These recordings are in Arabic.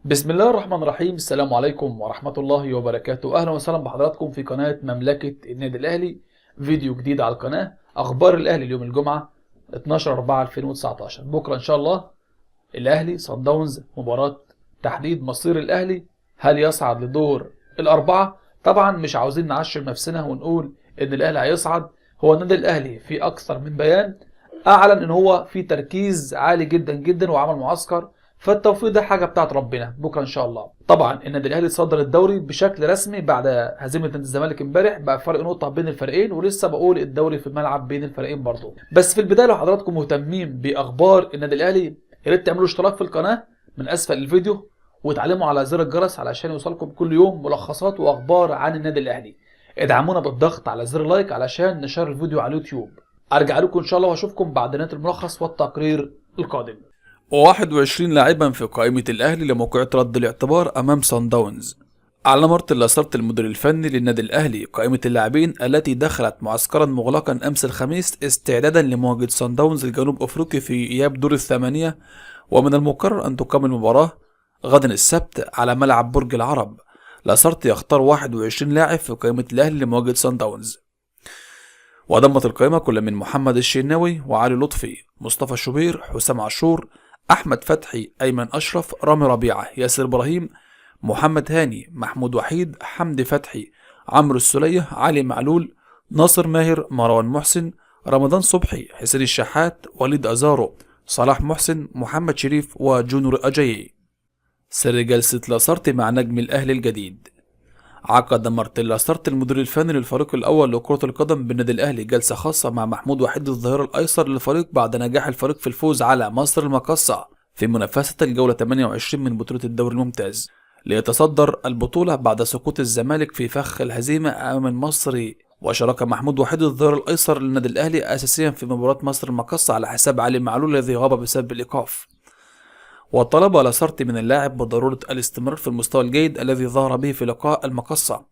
بسم الله الرحمن الرحيم. السلام عليكم ورحمة الله وبركاته. أهلا وسهلا بحضراتكم في قناة مملكة النادي الأهلي. فيديو جديد على القناة. أخبار الأهلي اليوم الجمعة 12/4/2019. بكرة إن شاء الله الأهلي صن داونز، مباراة تحديد مصير الأهلي، هل يصعد لدور الأربعة. طبعا مش عاوزين نعشر نفسنا ونقول إن الأهلي هيصعد. هو النادي الأهلي في أكثر من بيان أعلن إن هو في تركيز عالي جدا جدا وعمل معسكر، فالتوفيق ده حاجه بتاعت ربنا. بكره ان شاء الله. طبعا النادي الاهلي صدر الدوري بشكل رسمي بعد هزيمه نادي الزمالك امبارح، بقى فرق نقطه بين الفريقين، ولسه بقول الدوري في الملعب بين الفريقين برضه. بس في البدايه لو حضراتكم مهتمين باخبار النادي الاهلي، يا ريت تعملوا اشتراك في القناه من اسفل الفيديو، وتعلموا على زر الجرس علشان يوصلكم كل يوم ملخصات واخبار عن النادي الاهلي. ادعمونا بالضغط على زر لايك علشان نشر الفيديو على اليوتيوب. ارجع لكم ان شاء الله واشوفكم بعد نهايه الملخص والتقرير القادم. 21 لاعبا في قائمة الأهلي لموقعة رد الاعتبار أمام صن داونز. أعلن مارتن لاسارتي المدير الفني للنادي الأهلي قائمة اللاعبين التي دخلت معسكرا مغلقا أمس الخميس استعدادا لمواجهة صن داونز الجنوب أفريقي في إياب دور الثمانية، ومن المقرر أن تقام المباراة غدا السبت على ملعب برج العرب. لاسارتي يختار 21 لاعب في قائمة الأهلي لمواجهة صن داونز، وضمت القائمة كل من محمد الشناوي وعلي لطفي، مصطفى شوبير، حسام عاشور، أحمد فتحي، أيمن أشرف، رامي ربيعة، ياسر إبراهيم، محمد هاني، محمود وحيد، حمدي فتحي، عمرو السولية، علي معلول، ناصر ماهر، مروان محسن، رمضان صبحي، حسين الشحات، وليد أزارو، صلاح محسن، محمد شريف، وجونور أجايي. سر جلسة لاسارتي مع نجم الأهلي الجديد. عقد مارتن لاسارتي المدير الفني للفريق الأول لكرة القدم بالنادي الأهلي جلسة خاصة مع محمود وحيد الظهير الأيسر للفريق بعد نجاح الفريق في الفوز على مصر المقاصة في منافسة الجولة 28 من بطولة الدوري الممتاز، ليتصدر البطولة بعد سقوط الزمالك في فخ الهزيمة أمام المصري. وشارك محمود وحيد الظهير الأيسر للنادي الأهلي أساسيا في مباراة مصر المقاصة على حساب علي معلول الذي غاب بسبب الإيقاف. وطلب لاسارتي من اللاعب بضرورة الاستمرار في المستوى الجيد الذي ظهر به في لقاء المقصة،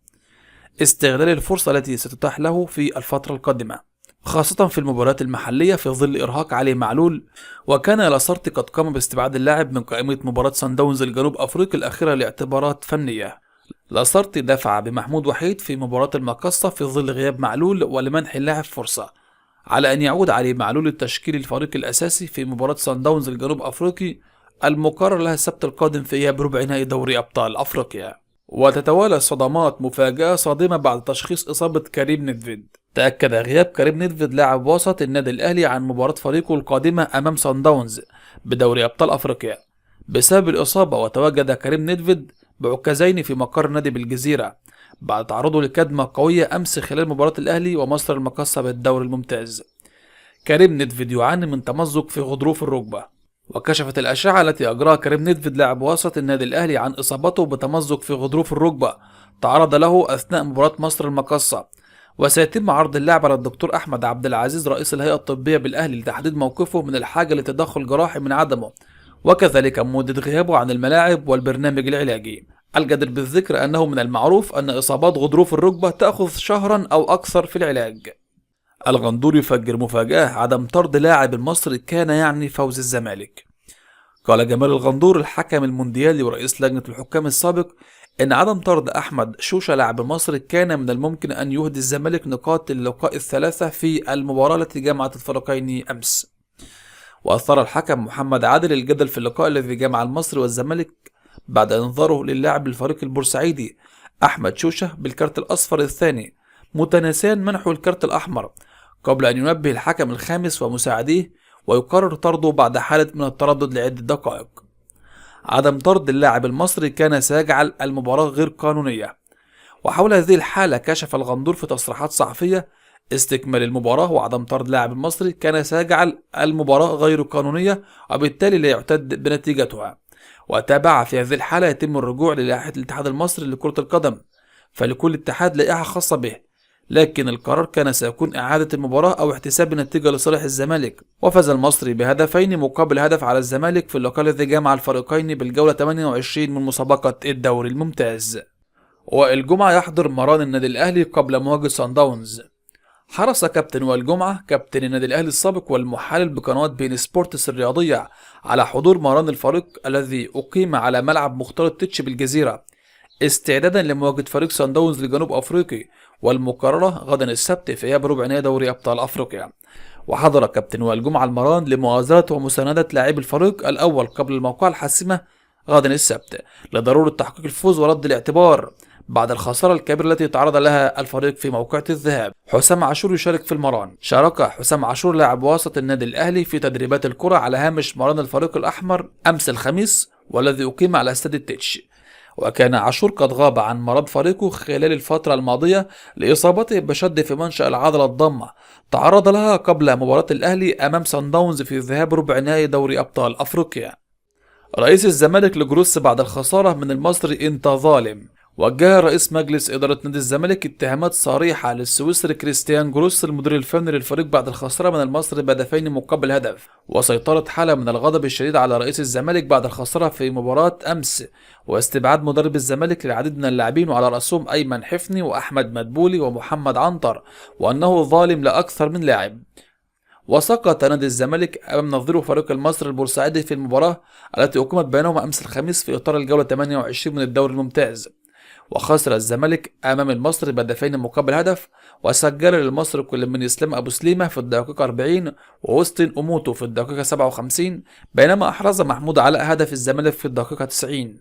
استغلال الفرصة التي ستتاح له في الفترة القادمة، خاصة في المباريات المحلية في ظل إرهاق علي معلول. وكان لاسارتي قد قام باستبعاد اللاعب من قائمة مباراة صن داونز الجنوب أفريقي الأخيرة لاعتبارات فنية. لاسارتي دفع بمحمود وحيد في مباراة المقصة في ظل غياب معلول ولمنح اللاعب فرصة على أن يعود علي معلول التشكيل الفريق الأساسي في مباراة صن داونز الجنوب أفريقي المقرر لها السبت القادم في إياب ربع نهائي دوري أبطال أفريقيا. وتتوالى صدمات مفاجئة صادمة بعد تشخيص إصابة كريم نيدفيد. تأكد غياب كريم نيدفيد لاعب وسط النادي الأهلي عن مباراة فريقه القادمة أمام صن داونز بدوري أبطال أفريقيا بسبب الإصابة، وتواجد كريم نيدفيد بعكازين في مقر النادي بالجزيرة بعد تعرضه لكدمة قوية أمس خلال مباراة الأهلي ومصر المقاصة بالدوري الممتاز. كريم نيدفيد يعاني من تمزق في غضروف الركبة، وكشفت الأشعة التي أجراها كريم نيدفيد لاعب وسط النادي الأهلي عن إصابته بتمزق في غضروف الركبة تعرض له أثناء مباراة مصر المقاصة. وسيتم عرض اللاعب على الدكتور أحمد عبد العزيز رئيس الهيئة الطبية بالأهلي لتحديد موقفه من الحاجة لتدخل جراحي من عدمه، وكذلك مدة غيابه عن الملاعب والبرنامج العلاجي. الجدير بالذكر أنه من المعروف أن إصابات غضروف الركبة تأخذ شهرا أو أكثر في العلاج. الغندور يفجر مفاجأة، عدم طرد لاعب المصري كان يعني فوز الزمالك. قال جمال الغندور الحكم المونديالي ورئيس لجنة الحكام السابق إن عدم طرد أحمد شوشة لاعب المصري كان من الممكن أن يهدي الزمالك نقاط اللقاء الثلاثة في المباراة التي جمعت الفريقين أمس. وأثار الحكم محمد عادل الجدل في اللقاء الذي جمع المصري والزمالك بعد إنذاره للاعب الفريق البورسعيدي أحمد شوشة بالكارت الأصفر الثاني، متناسيا منحه الكارت الأحمر، قبل أن ينبه الحكم الخامس ومساعديه ويقرر طرده بعد حالة من التردد لعدة دقائق. عدم طرد اللاعب المصري كان سيجعل المباراة غير قانونية، وحول هذه الحالة كشف الغندور في تصريحات صحفية استكمال المباراة وعدم طرد اللاعب المصري كان سيجعل المباراة غير قانونية وبالتالي لا يعتد بنتيجتها. وتابع في هذه الحالة يتم الرجوع للائحة الاتحاد المصري لكرة القدم، فلكل اتحاد لائحة خاصة به، لكن القرار كان سيكون إعادة المباراة أو احتساب النتيجة لصالح الزمالك. وفاز المصري بهدفين مقابل هدف على الزمالك في اللقاء الذي جمع الفريقين بالجولة 28 من مسابقة الدوري الممتاز. والجمعة يحضر مران النادي الأهلي قبل مواجهة صن داونز. حرص كابتن وائل جمعة كابتن النادي الأهلي السابق والمحلل بقنوات بين سبورتس الرياضية على حضور مران الفريق الذي أقيم على ملعب مختار التتش بالجزيرة استعدادا لمواجهة فريق صن داونز لجنوب أفريقي والمقررة غدا السبت في إياب ربع نهائي دوري أبطال أفريقيا. وحضر كابتن وائل جمعة المران لمؤازرة ومساندة لاعبي الفريق الأول قبل الموقعة الحاسمة غدا السبت لضرورة تحقيق الفوز ورد الاعتبار بعد الخسارة الكبيرة التي تعرض لها الفريق في موقعة الذهاب. حسام عاشور يشارك في المران. شارك حسام عاشور لاعب وسط النادي الأهلي في تدريبات الكرة على هامش مران الفريق الأحمر أمس الخميس والذي أقيم على استاد التتش. وكان عاشور قد غاب عن مران فريقه خلال الفترة الماضية لإصابته بشد في منشأ العضلة الضامة تعرض لها قبل مباراة الأهلي أمام صن داونز في ذهاب ربع نهائي دوري أبطال أفريقيا. رئيس الزمالك لجروس بعد الخسارة من المصري أنت ظالم. وجه رئيس مجلس إدارة نادي الزمالك اتهامات صريحة للسويسري كريستيان جروس المدير الفني للفريق بعد الخسارة من المصري بهدفين مقابل هدف. وسيطرت حالة من الغضب الشديد على رئيس الزمالك بعد الخسارة في مباراة أمس واستبعاد مدرب الزمالك للعديد من اللاعبين وعلى رأسهم أيمن حفني وأحمد مدبولي ومحمد عنتر وأنه ظالم لأكثر من لاعب. وسقط نادي الزمالك أمام نظيره فريق المصري البورسعيدي في المباراة التي أقيمت بينهما أمس الخميس في إطار الجولة 28 من الدوري الممتاز. وخسر الزمالك أمام المصري بهدفين مقابل هدف وسجل للمصري كل من اسلام أبو سليمة في الدقيقة 40 وأوستن أموتو في الدقيقة 57 بينما أحرز محمود علاء هدف الزمالك في الدقيقة 90.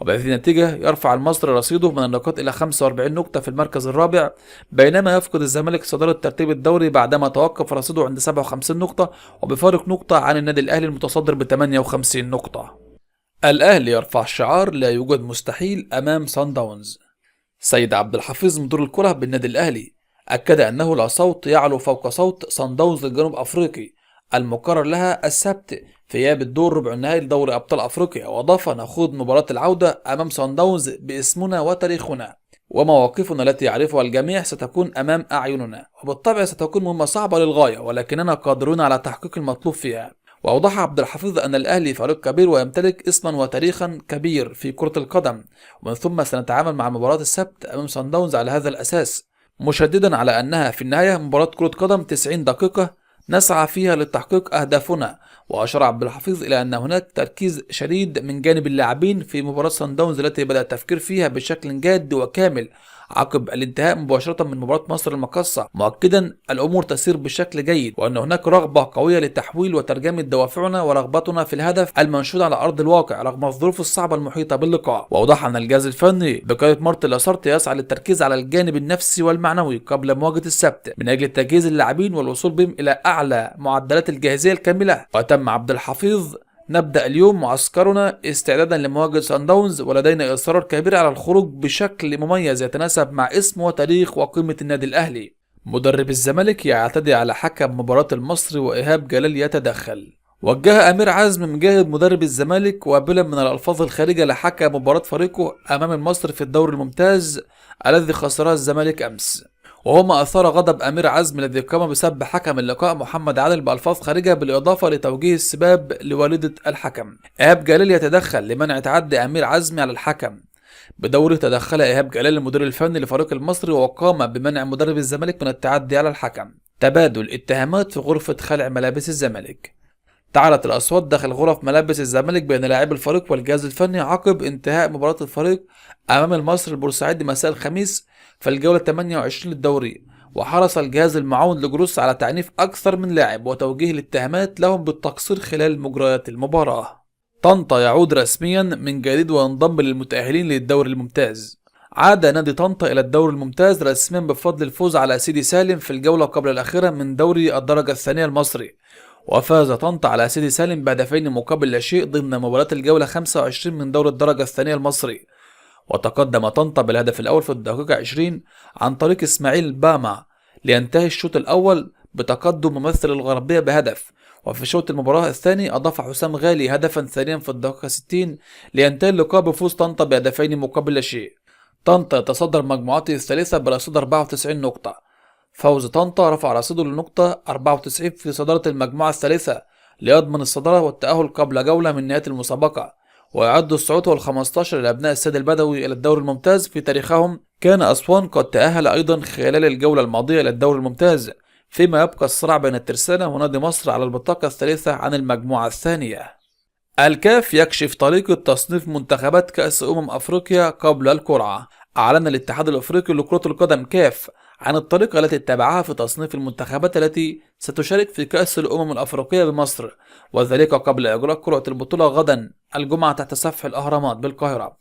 وبهذه النتيجة يرفع المصري رصيده من النقاط إلى 45 نقطة في المركز الرابع بينما يفقد الزمالك صدارة ترتيب الدوري بعدما توقف رصيده عند 57 نقطة وبفارق نقطة عن النادي الأهلي المتصدر ب 58 نقطة. الأهلي يرفع شعار لا يوجد مستحيل أمام صن داونز. سيد عبد الحفيظ مدير الكرة بالنادي الأهلي أكد أنه لا صوت يعلو فوق صوت صن داونز الجنوب أفريقي المقرر لها السبت في إياب الدور ربع النهائي لدوري أبطال أفريقيا. وأضاف نخوض مباراة العودة أمام صن داونز باسمنا وتاريخنا ومواقفنا التي يعرفها الجميع ستكون أمام أعيننا وبالطبع ستكون مهمة صعبة للغاية ولكننا قادرون على تحقيق المطلوب فيها. وأوضح عبد الحفيظ أن الأهلي فريق كبير ويمتلك اسما وتاريخا كبير في كرة القدم ومن ثم سنتعامل مع مباراة السبت أمام صن داونز على هذا الأساس مشددا على أنها في النهاية مباراة كرة قدم 90 دقيقة نسعى فيها لتحقيق أهدافنا. وأشار عبد الحفيظ إلى أن هناك تركيز شديد من جانب اللاعبين في مباراة صن داونز التي بدأ التفكير فيها بشكل جاد وكامل عقب الانتهاء مباشرة من مباراة مصر المقاصة مؤكدا الأمور تسير بشكل جيد وأن هناك رغبة قوية لتحويل وترجمة دوافعنا ورغبتنا في الهدف المنشود على أرض الواقع رغم الظروف الصعبة المحيطة باللقاء. وأوضح أن الجهاز الفني بقيادة مارتن لاسارتي يسعى للتركيز على الجانب النفسي والمعنوي قبل مواجهة السبت من أجل تجهيز اللاعبين والوصول بهم إلى أعلى معدلات الجاهزية الكاملة. وتم عبد الحفيظ نبدأ اليوم معسكرنا استعدادا لمواجهة صن داونز ولدينا إصرار كبير على الخروج بشكل مميز يتناسب مع اسم وتاريخ وقيمة النادي الأهلي. مدرب الزمالك يعتدي على حكم مباراة المصري وإيهاب جلال يتدخل. وجه أمير عزم مجاهد مدرب الزمالك وابلا من الألفاظ الخارجة لحكم مباراة فريقه أمام المصري في الدوري الممتاز الذي خسرها الزمالك أمس وهو ما أثار غضب أمير عزم الذي قام بسب حكم اللقاء محمد عادل بألفاظ خارجة بالإضافة لتوجيه السباب لوالدة الحكم. إيهاب جلال يتدخل لمنع تعدي أمير عزم على الحكم. بدوره تدخل إيهاب جلال المدير الفني لفريق المصري وقام بمنع مدرب الزمالك من التعدي على الحكم. تبادل اتهامات في غرفة خلع ملابس الزمالك. تعالت الأصوات داخل غرف ملابس الزمالك بين لاعبي الفريق والجهاز الفني عقب انتهاء مباراة الفريق أمام المصري البورسعيدي مساء الخميس في الجولة 28 للدوري. وحرص الجهاز المعاون لجروس على تعنيف أكثر من لاعب وتوجيه الاتهامات لهم بالتقصير خلال مجريات المباراة. طنطا يعود رسميا من جديد وينضم للمتأهلين للدوري الممتاز. عاد نادي طنطا إلى الدوري الممتاز رسميا بفضل الفوز على سيدي سالم في الجولة قبل الأخيرة من دوري الدرجة الثانية المصري. وفاز طنطا على سيدي سالم بهدفين مقابل لا شيء ضمن مباراة الجولة 25 من دوري الدرجة الثانية المصري. وتقدم طنطا بالهدف الأول في الدقيقة 20 عن طريق إسماعيل باما لينتهي الشوط الأول بتقدم ممثل الغربية بهدف. وفي شوط المباراة الثاني أضاف حسام غالي هدفا ثانيا في الدقيقة 60 لينتهي اللقاء بفوز طنطا بهدفين مقابل لا شيء. طنطا يتصدر مجموعته الثالثة برصيد 94 نقطة. فوز طنطا رفع رصيده لنقطة 94 في صدارة المجموعة الثالثة ليضمن الصدارة والتأهل قبل جولة من نهاية المسابقة. ويعد الصعود هو ال15 لأبناء السيد البدوي إلى الدوري الممتاز في تاريخهم. كان أسوان قد تأهل أيضا خلال الجولة الماضية إلى الدوري الممتاز، فيما يبقى الصراع بين الترسانة ونادي مصر على البطاقة الثالثة عن المجموعة الثانية. الكاف يكشف طريقة تصنيف منتخبات كأس أفريقيا قبل القرعة. أعلن الاتحاد الأفريقي لكرة القدم كاف عن الطريقة التي اتبعها في تصنيف المنتخبات التي ستشارك في كأس الأفريقية بمصر، وذلك قبل إجراء قرعة البطولة غدا الجمعة تحت سفح الأهرامات بالقاهرة.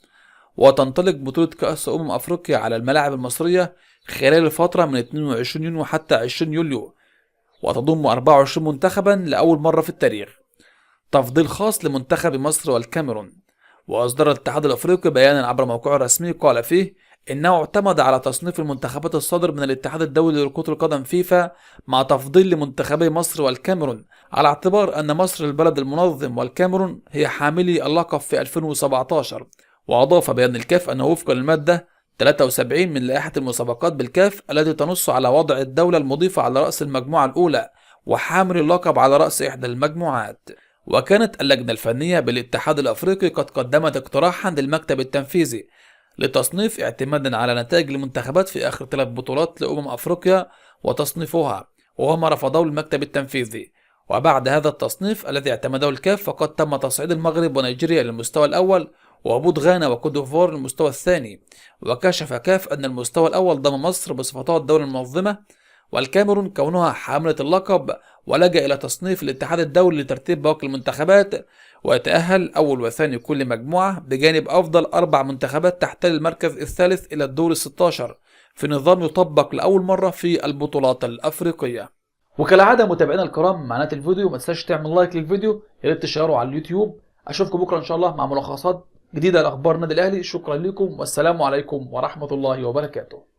وتنطلق بطولة كأس أفريقيا على الملاعب المصرية خلال الفترة من 22 يونيو حتى 20 يوليو، وتضم 24 منتخبا لأول مرة في التاريخ. تفضيل خاص لمنتخب مصر والكاميرون. وأصدر الاتحاد الأفريقي بيانا عبر موقعه الرسمي قال فيه إنه اعتمد على تصنيف المنتخبات الصادر من الاتحاد الدولي لكرة القدم فيفا مع تفضيل لمنتخبي مصر والكاميرون، على اعتبار أن مصر البلد المنظم والكاميرون هي حاملي اللقب في 2017. وأضاف بيان الكاف أنه وفقا للمادة 73 من لائحة المسابقات بالكاف التي تنص على وضع الدولة المضيفة على رأس المجموعة الأولى وحامل اللقب على رأس إحدى المجموعات. وكانت اللجنة الفنية بالاتحاد الأفريقي قد قدمت اقتراحا للمكتب التنفيذي لتصنيف اعتمادا على نتائج المنتخبات في آخر 3 بطولات أفريقيا وتصنيفها، وهو ما رفضه المكتب التنفيذي. وبعد هذا التصنيف الذي اعتمده الكاف فقد تم تصعيد المغرب ونيجيريا للمستوى الأول، وهبوط غانا وكوت ديفوار للمستوى الثاني. وكشف كاف أن المستوى الأول ضم مصر بصفتها الدولة المنظمة، والكاميرون كونها حاملة اللقب، ولجأ إلى تصنيف الاتحاد الدولي لترتيب باقي المنتخبات، ويتأهل أول وثاني كل مجموعة بجانب أفضل 4 منتخبات تحتل المركز الثالث إلى الدور ال16 في نظام يطبق لأول مرة في البطولات الأفريقية. وكالعادة متابعينا الكرام معنات الفيديو ما تنساش تعمل لايك للفيديو، يا ريت تشيره على اليوتيوب. أشوفكم بكرة إن شاء الله مع ملخصات جديدة لأخبار النادي الأهلي. شكرا لكم والسلام عليكم ورحمة الله وبركاته.